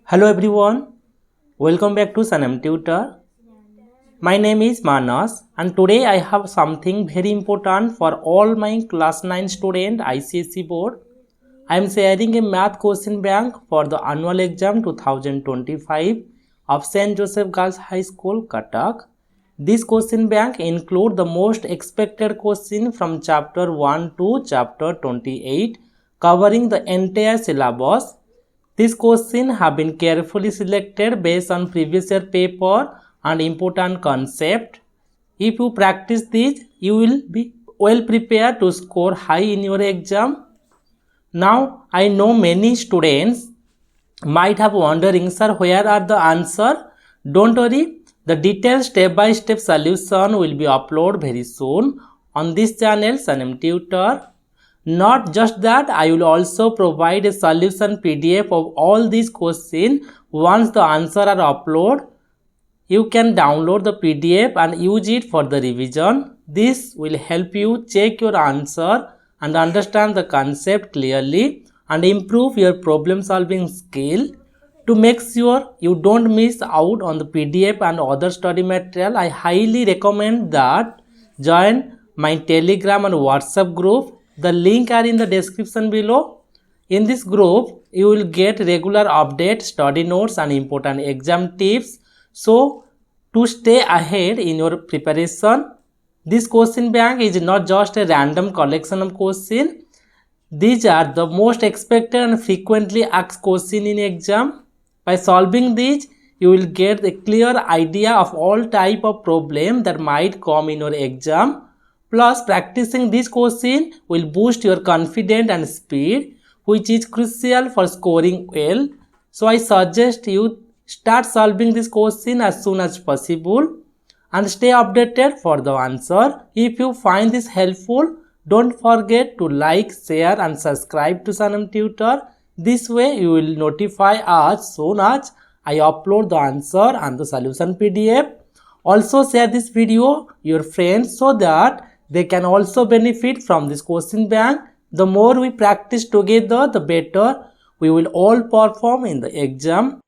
Hello everyone, welcome back to Sanam Tutor. My name is Manas and today I have something very important for all my class 9 student ICSE board. I am sharing a math question bank for the annual exam 2025 of St. Joseph Girls High School, Cuttack. This question bank includes the most expected question from chapter 1 to chapter 28 covering the entire syllabus. These questions have been carefully selected based on previous year paper and important concept. If you practice these, you will be well prepared to score high in your exam. Now, I know many students might have wondering, sir, where are the answer? Don't worry, the detailed step-by-step solution will be uploaded very soon on this channel, Sanam Tutor. Not just that, I will also provide a solution PDF of all these questions. Once the answer are uploaded, you can download the PDF and use it for the revision. This will help you check your answer and understand the concept clearly and improve your problem solving skill. To make sure you don't miss out on the PDF and other study material, I highly recommend that join my Telegram and WhatsApp group. The link are in the description below. In this group, you will get regular updates, study notes and important exam tips. So, to stay ahead in your preparation, this question bank is not just a random collection of questions. These are the most expected and frequently asked questions in exam. By solving these, you will get a clear idea of all type of problem that might come in your exam. Plus, practicing this question will boost your confidence and speed, which is crucial for scoring well. So, I suggest you start solving this question as soon as possible and stay updated for the answer. If you find this helpful, don't forget to like, share and subscribe to Sanam Tutor. This way you will notify us soon as I upload the answer and the solution PDF. Also share this video your friends so that they can also benefit from this question bank. The more we practice together, the better we will all perform in the exam.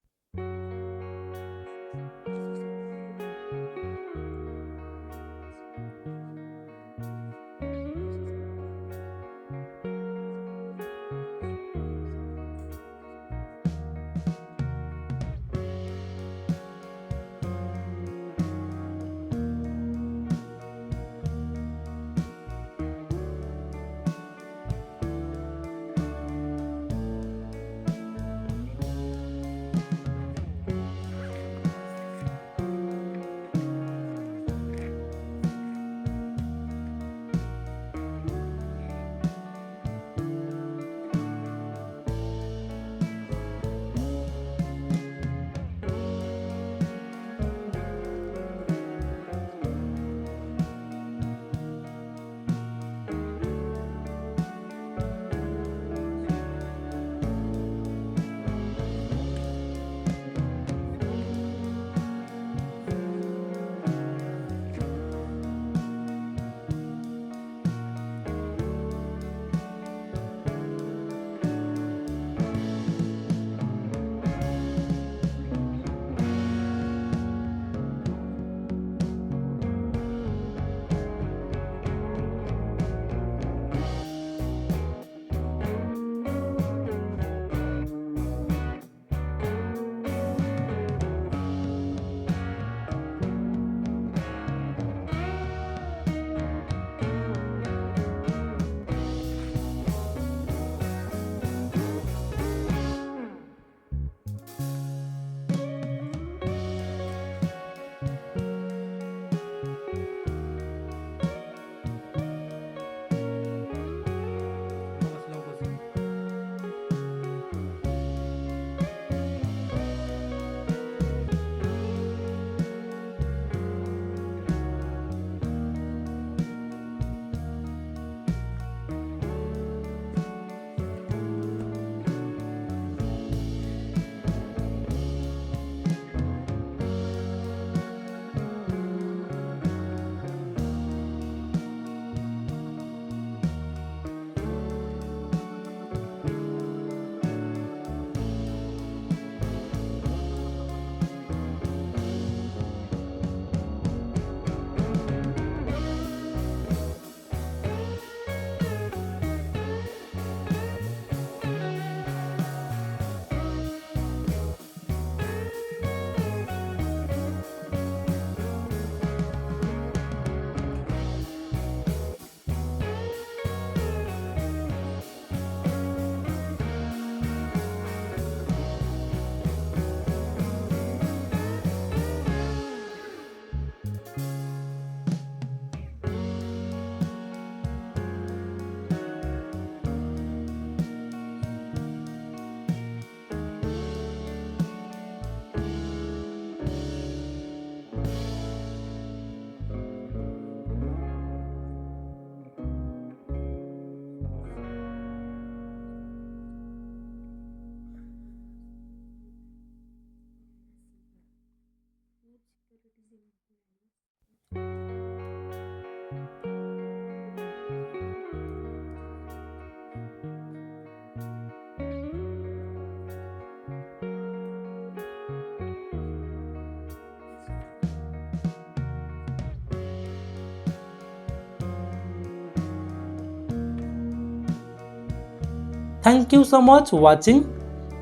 Thank you so much for watching.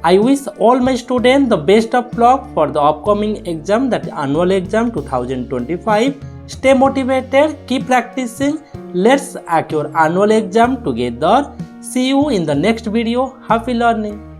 I wish all my students the best of luck for the upcoming exam, that annual exam 2025. Stay motivated, keep practicing. Let's hack your annual exam together. See you in the next video. Happy learning.